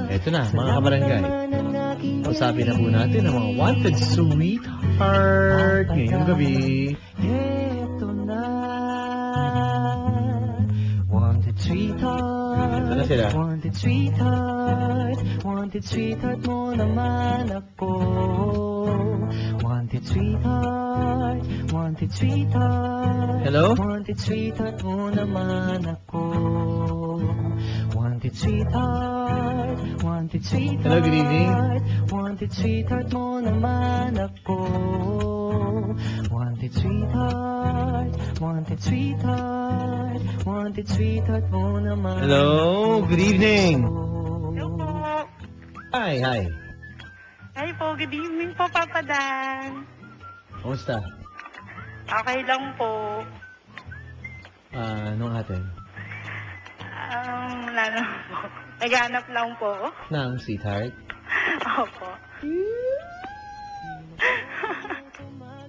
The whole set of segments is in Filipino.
Eto na, mga kabarangay. Kausapin na po natin ang mga wanted sweetheart ngayong gabi. Eto na, wanted sweetheart. Ito na sila. Wanted sweetheart, wanted sweetheart mo naman ako. Wanted sweetheart, wanted sweetheart. Hello? Wanted sweetheart mo naman ako. Wanted sweetheart, wanted sweetheart. Hello, good evening. Wanted sweetheart mo naman ako. Wanted sweetheart, wanted sweetheart, wanted sweetheart mo naman. Hello, good evening. Hello po. Hi, hi. Hi po, good evening po, Papa Dan. Kumusta? Okay lang po. Anong atin? Wala na po. Naghanap lang po. Nang sweetheart. Opo.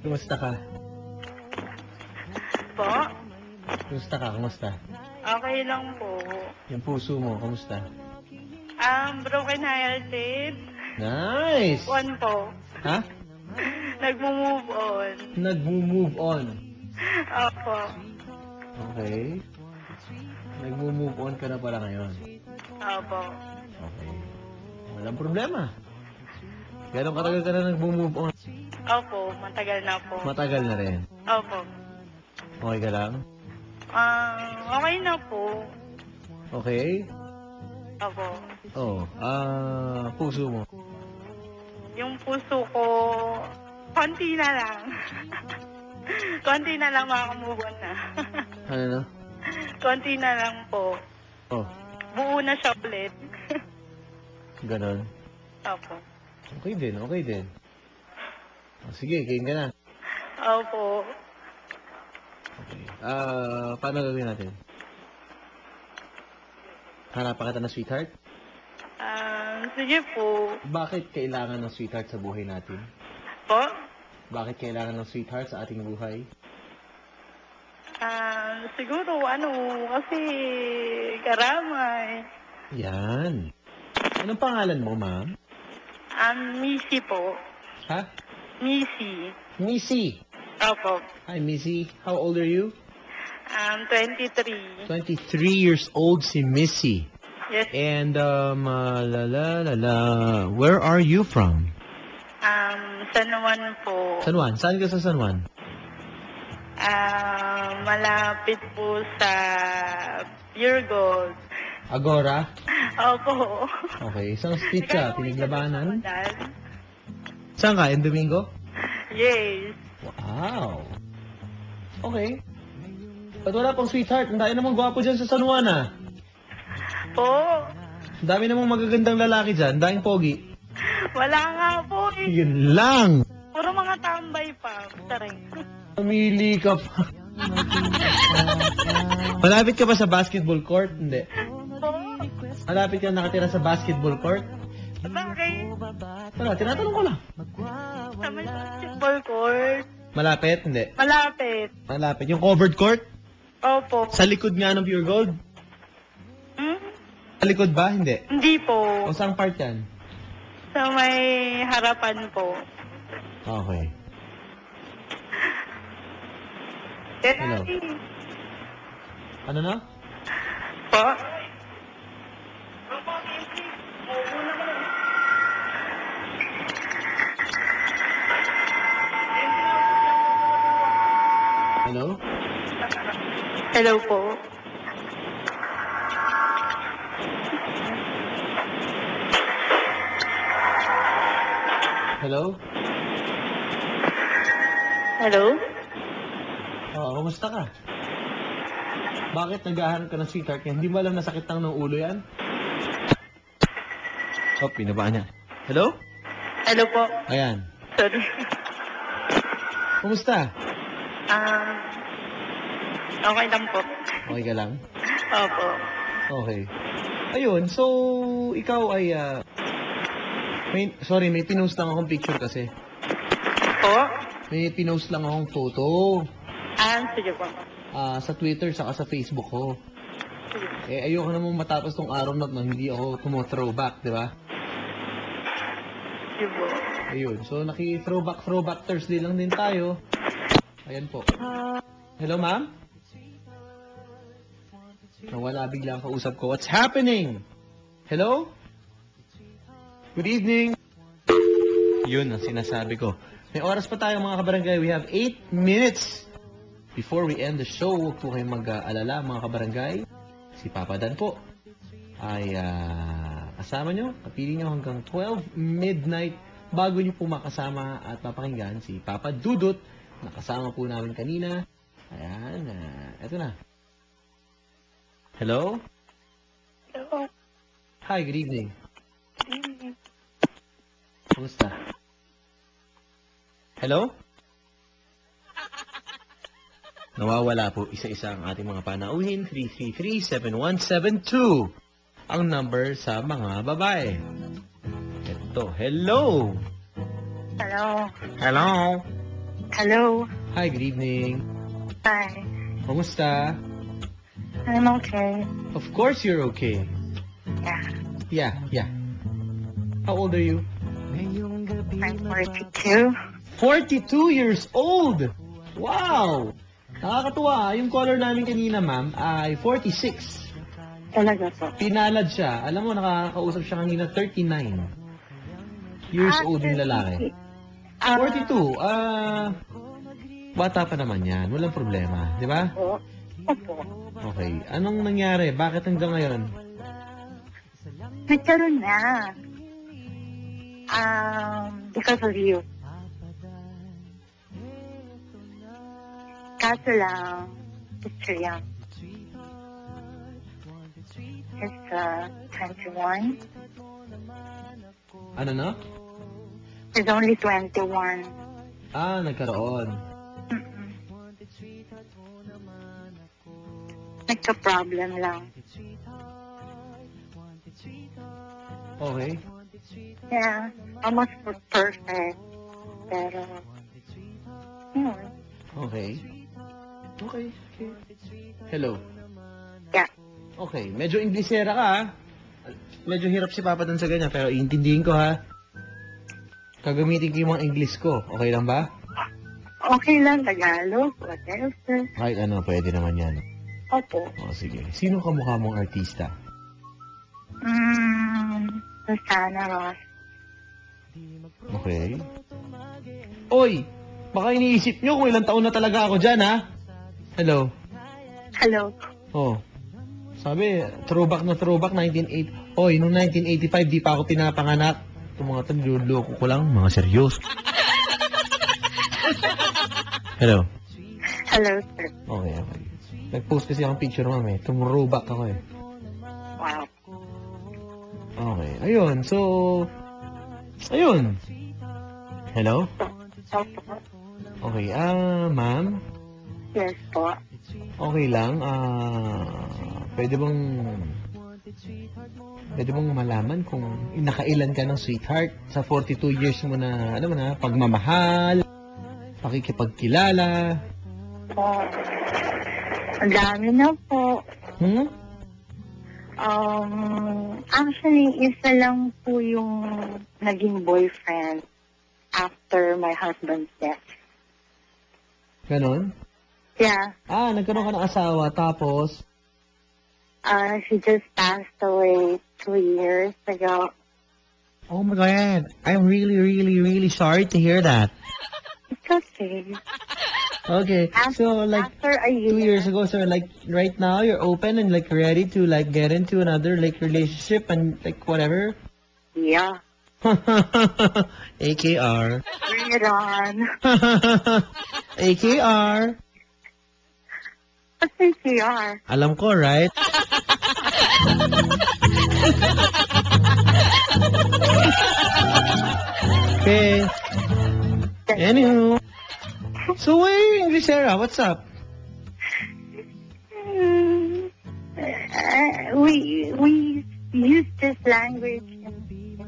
Kumusta ka? Po? Kumusta ka? Kumusta? Okay lang po. Yung puso mo, kumusta? Broken hearted. Nice! One po. Ha? Nagmo-move on. Nag-move on. Opo. Okay. Nag-move on ka na pala ngayon. Opo. Okay. Walang problema. Gano'ng katagal ka na nag-move on? Opo, matagal na po. Matagal na rin. Opo. Okay ka lang? Okay na po. Okay? Opo. Oo. Puso mo. Yung puso ko, konti na lang. Konti na lang makamove on na. Ano na? Konti na lang po. Oh, Buo na siya ulit. ganon. Opo. Okay din, okay din. Sige, kain ka na. Opo. Okay. Paano gagawin natin? Hanapan kita ng sweetheart? Sige po. Bakit kailangan ng sweetheart sa buhay natin? Po? Bakit kailangan ng sweetheart sa ating buhay? Siguro, kasi karamay. Yan. Anong pangalan mo, ma'am? Missy po. Ha? Missy. Missy. Opo. Hi, Missy. How old are you? 23. 23 years old si Missy. Yes. And, where are you from? San Juan po. San Juan. Saan ka sa San Juan? Malapit po sa Pure Gold. Agora? Opo. Okay. Isang street ka? Pinaglabanan? Dad? Saan ka? En Domingo? Yes. Wow. Okay. Ba't wala pang sweetheart? Ang dami namang gwapo dyan sa San Juan, ah. Po. Ang dami namang magagandang lalaki dyan. Ang daming pogi. Wala nga po eh. Yun lang. Puro mga tambay pa. Taray. Pamili ka pa. Malapit ka ba sa basketball court? Hindi. Po. Malapit ka nakatira sa basketball court? Bakit? Wala, tinatanong ko lang. Sa may basketball court. Malapit? Hindi. Malapit. Malapit. Yung covered court? Opo. Sa likod nga ng Pure Gold? Hmm? Sa likod ba? Hindi. Hindi po. O saan part yan? Sa may harapan po. Okay. Hello. Ano na? Po? Hello? Hello po. Hello? Hello? Kumusta ka? Bakit naghahanap ka ng sweetheart? Hindi mo alam na sakit ng ulo yan? Oh, pinabaan niya. Hello? Hello po. Ayan. Sorry. Kumusta? Okay lang po. Okay ka lang? Opo. Okay. Ayun, so, ikaw ay, may pinost lang akong picture kasi. Po? May pinost lang akong photo. Sige po. Sa Twitter, saka sa Facebook ko. Eh, ayoko namang matapos tong araw na to, hindi ako tumo-throwback, di ba? Diba? Ayun. So, naki-throwback Thursday lang din tayo. Ayan po. Hello, ma'am? Nawala bigla ang kausap ko. What's happening? Hello? Good evening. Yun ang sinasabi ko. May oras pa tayo mga kabarangay. We have 8 minutes before we end the show. Huwag po kayong mag-alala mga kabarangay. Si Papa Dan po ay kasama nyo. Kapili nyo hanggang 12 midnight bago nyo po makasama at papakinggan si Papa Dudut na kasama po namin kanina. Ayan. Eto na. Hello? Hello. Hi, good evening. Good evening. Kumusta? Hello? Nawawala po isa-isa ang ating mga panauhin. 333-7172 ang number sa mga babae. Ito. Hello! Hello. Hello! Hello. Hi, good evening. Hi. Kumusta? I'm okay. Of course you're okay. Yeah. Yeah. How old are you? I'm 42. 42 years old! Wow! Nakakatuwa. Yung caller namin kanina, ma'am, ay 46. Talaga po. Pinalad siya. Alam mo, nakakausap siya kanina 39 years old yung lalaki. 42. Bata pa naman yan. Walang problema. Di ba? Opo. Opo. Okay. Anong nangyari? Bakit hanggang ngayon? Nagkaroon na. Because of you. Kaso lang, it's too young. It's 21. Ano na? It's only 21. Nagkaroon. Mm-mm. Nagka-problem lang. Okay. Yeah, almost perfect. Pero, yun. Okay. Okay. Hello. Yeah. Okay. Medyo Inglesera ka, ha? Medyo hirap si Papa dun sa ganyan, pero iintindihin ko, ha? Gagamitin ko yung mga English ko. Okay lang ba? Okay lang, Tagalog, whatever. Kahit ano, pwede naman yan. Opo. O, sige. Sino kamukha mong artista? Susana Ross. Okay. Oy! Baka iniisip nyo kung ilang taon na talaga ako dyan, ha? Hello? Hello. Oh. Sabi, throwback na throwback, 1980. Oy, noong 1985, di pa ako pinapanganak. Itong mga tagluloko ko lang, mga seryoso. Hello? Hello, sir. Okay. Nag-post kasi akong picture, ma'am, eh. Throwback ako, eh. Wow. Okay. Ayun, so... Ayun. Hello? Opo. Okay, ma'am? Yes po. Okay lang, pwede bang malaman kung nakailan ka ng sweetheart sa 42 years mo na, ano mo na, pagmamahal, pakikipagkilala? Ang dami na po. Actually, isa lang po yung naging boyfriend after my husband's death. Ganon? Yeah. Nagkaroon ka ng asawa, tapos? She just passed away 2 years ago. Oh my God, I'm really, really, really sorry to hear that. It's okay. Okay, so like After a 2 years ago, so like right now you're open and like ready to like get into another like relationship and like whatever? Yeah. AKR. Bring it on. AKR. What's AKR? Alam ko, right? Okay. Anywho. So, wait, Grisera, what's up? We use this language in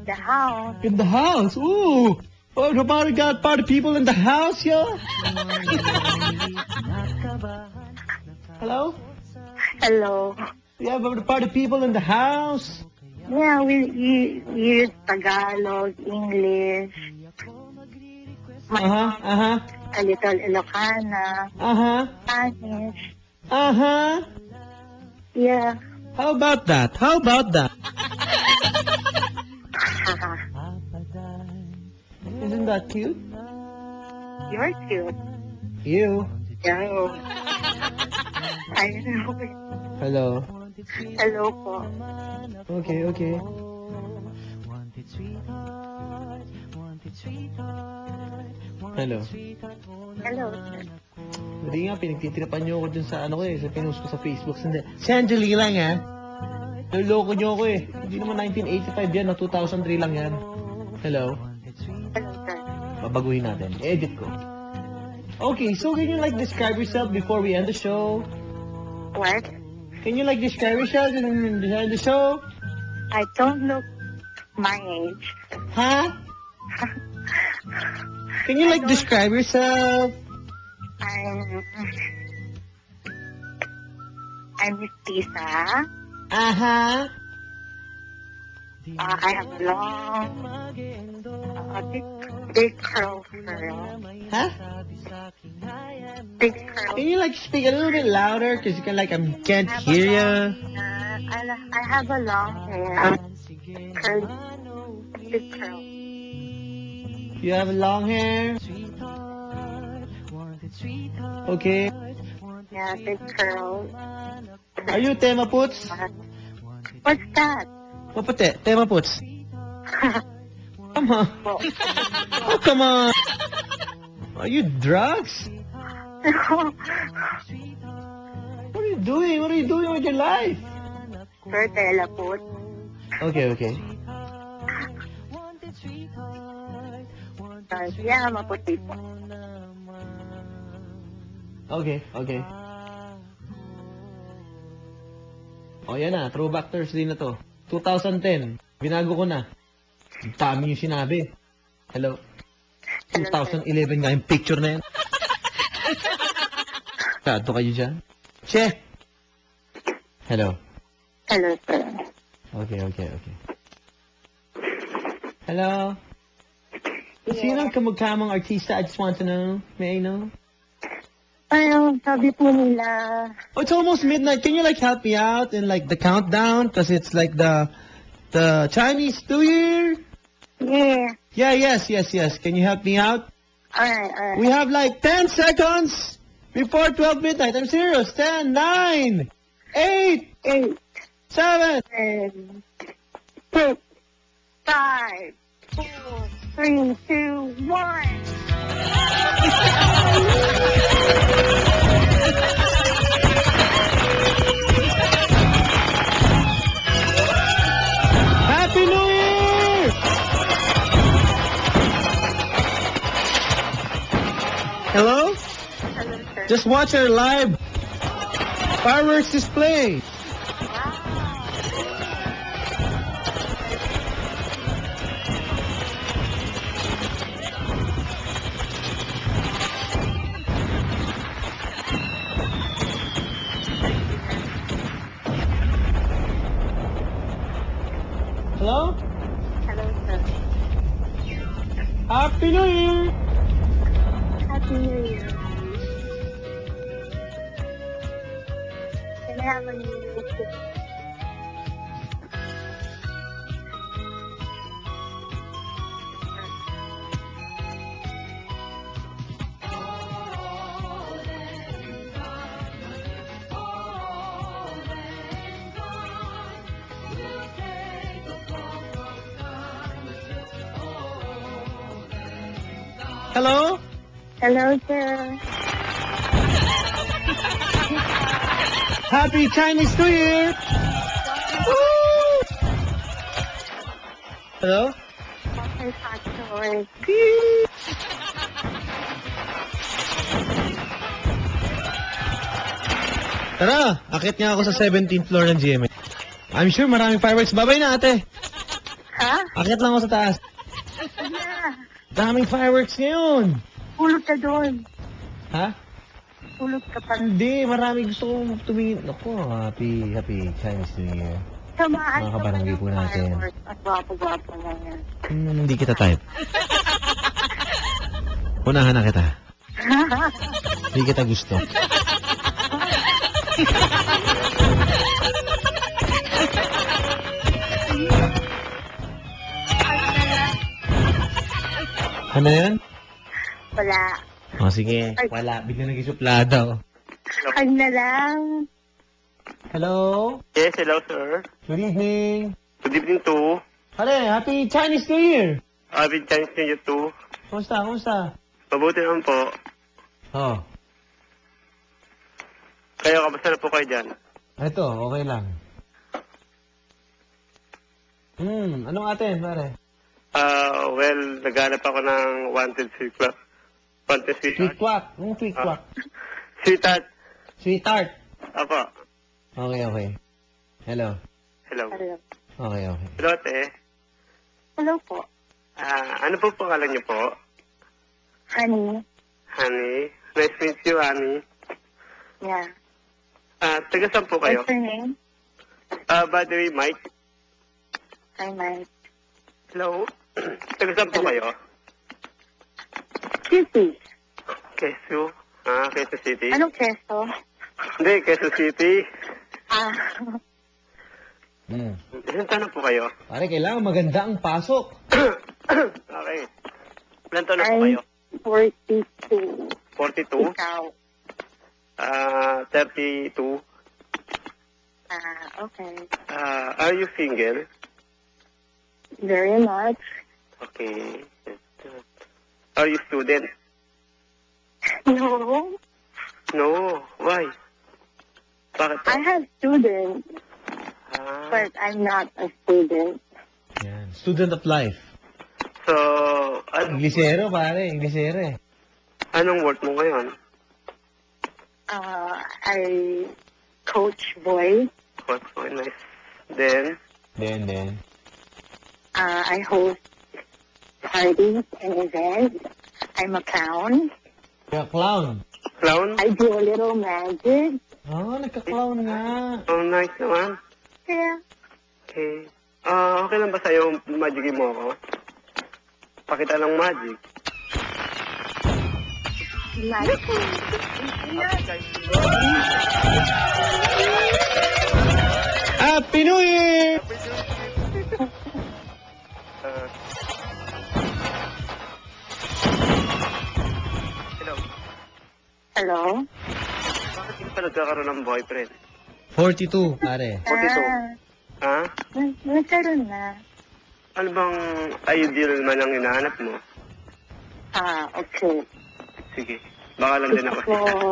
the house. In the house? Ooh! Oh, nobody got party people in the house, yo? Hello? Hello. We have a party people in the house. Yeah, we use Tagalog, English, Uh-huh. a little Ilocana, Uh-huh. Spanish. Uh-huh. Yeah. How about that? Isn't that cute? You're cute. You. Yeah. I know. Hello. Hello po. Okay. Hello. Hello. Hindi nga, pinagtitripan niyo ako dun sa sa pinost ko sa Facebook. Sandali lang, ha? Naloko niyo ako, eh. Hindi naman 1985 yan, 2003 lang yan. Hello? Hello, sir. Babaguhin natin. Edit ko. Okay, so can you describe yourself before we end the show? What? Can you describe yourself and end the show? I don't look my age. Huh? Can you describe yourself? I'm Miss Tisa. Uh-huh. I have long, big curl. Huh? Big curl. Can you speak a little bit louder? Because you I can't hear you. I have a long hair. Curly. Big curl. You have long hair? Okay. Yeah, big curl. Are you Tema Puts? What's that? Kapate, Tema Puts. Come on. Oh, come on. Are you drugs? What are you doing? What are you doing with your life? Sir, teleport. Okay. Yeah, maputi po. Okay. O, yan na. Throwback Thursday na to. 2010. Binago ko na. Ang dami yung sinabi. Hello? 2011 nga yung picture na yan. Kado kayo dyan? Che! Hello? Hello, sir. Okay. Hello? Sino ang kamagkamang artista? I just want to know. May I know? Ayun, sabi po nila. Oh, it's almost midnight. Can you help me out in the countdown? Because it's the Chinese New Year. Yeah. Yes. Can you help me out? Alright. We have 10 seconds before 12 midnight. I'm serious. 10, 9, 8, 8, 7. 6, 5, 4, 3, 2, 1. Happy New Year! Hello? Hello, sir. Just watch our live fireworks display. Hello? Hello, sir. Happy New Year! Happy New Year. Can I have a New Year's gift? Hello? Hello, sir. Happy Chinese New Year! Woo! Hello? Okay, factoid. Tara, akit nga ako sa 17th floor ng GMA. I'm sure maraming fireworks. Babay na, ate. Ha? Akit lang ako sa taas. Yeah. Daming fireworks ngayon. Hulog ka doon. Ha? natutulog ka pa. Hindi, marami gusto kong tumingin. Ako, happy Chinese New Year. Samaan Mga kabarangay po natin. At gwapo-gwapo mo yan. Hindi kita type. Unahan na kita. Hindi kita gusto. Ano yan? Wala. O, sige. Wala. Bigla nag-isuplada. Kag na lang. Hello? Yes, hello, sir. Good evening. Good evening to. Hale, happy Chinese New Year! Happy Chinese New Year too. Kumusta? Mabuti naman po. Oh, Kayo, kamusta na po kayo dyan? ito, okay lang. Anong atin, pare? Well, naghanap ako ng wanted sweetheart. Wanted Sweet sweetheart. quack. Sweet quack? Sweetheart. Sweetheart. Apo. Okay. Hello. Hello. Hello. Okay. Hello, ate. Hello po. Ano po pangalan niyo po? Honey. Honey. Nice to meet you, honey. Yeah. Taga saan po kayo? What's your name? By the way, Mike. Hi, Mike. Hello. Taga saan po kayo? City. Quezon. Quezon City. Anong keso? Hindi, Quezon City. Ilan taon na po kayo? Pare, kailangan maganda ang pasok. Okay. Ilan taon na po kayo? 42. 42? Ikaw. 32? Okay. Are you single? Very much. Okay. Are you student? No. No. Why? Bakit po? I have students, Ah, but I'm not a student. Yan. Student of life. so, Inglesero, pare. Inglesero eh. anong work mo ngayon? I coach boys. What? Oh, nice. Then, Then. I host parties and events. I'm a clown. Kaya clown. clown? I do a little magic. Nagka-clown nga. Oh, nice naman. Yeah. Okay. Okay lang ba sa'yo magicin mo ako? Pakita lang magic. Magic. Happy New Year! Hello. Hello? Bakit hindi pa nagkakaroon ng boyfriend? 42, pare. 42. Ha? Nagkaroon na. Ano bang ideal man ang hinahanap mo? Okay. Sige. Baka lang din ako. Gusto ko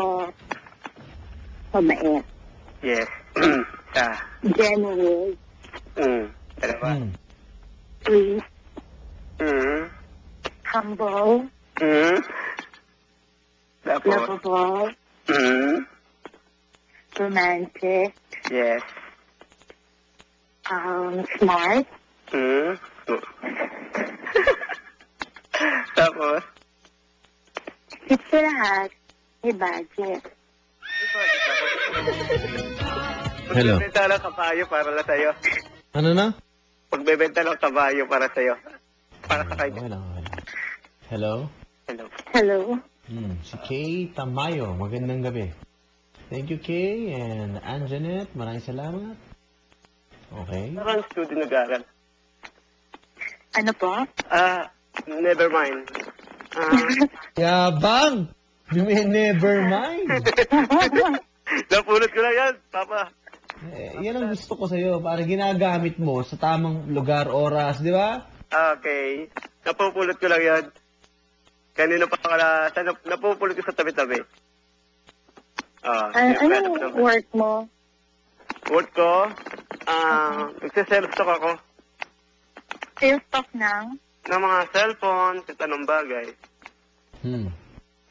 mabait. Yes. Genuine. Dalawa. Sweet. Humble. Tapos. Lovable. Romantic. Yes. Smart. Tapos. Ito lahat. May budget. Hello. Pagbebenta lang kabayo para lang sa'yo. Ano na? Pagbebenta lang kabayo para sa'yo. Para sa kanya. Okay lang. Hello? Hello. Hello. Si Kay Tamayo. Magandang gabi. Thank you, Kay. And Anjanet, maraming salamat. Okay. Parang student nag-aaral. Ano po? Never mind. Yabang! You may never mind. Napulot ko lang yan, Papa. Yan ang gusto ko sa'yo. Para ginagamit mo sa tamang lugar, oras, di ba? Okay. Napupulot ko lang yan. Kanina pa pala, napupulot ko sa tabi-tabi. Anong work mo? Work ko? Nagsiself stock ako. Sales stock ng? Ng mga cellphone, at anong bagay.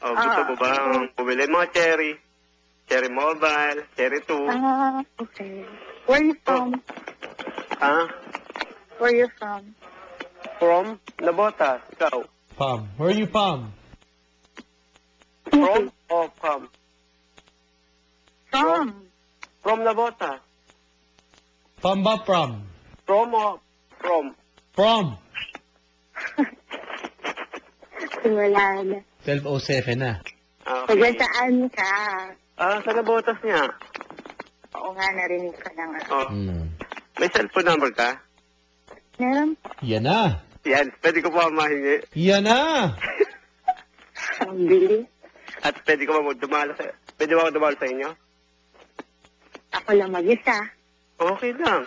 Gusto ko ba bumili mga cherry? Cherry Mobile, Cherry 2. Okay. Where are you from? Where are you from? From Nabotas, ikaw. Pam. Where are you from? From o from? From na bota. From ba from? From o from? From. Simula na. 12:07 na. Taga Okay. saan ka? Sa nabotas niya. Oo nga, narinig ka na nga. Oh. Hmm. May cellphone number ka? Meron Yan na. Yan. Pwede ko po mahingi. Yan na. ang bilis. At pwede ko ba dumalo sa... Pwede ba ako dumalo sa inyo? Ako lang mag-isa. Okay lang.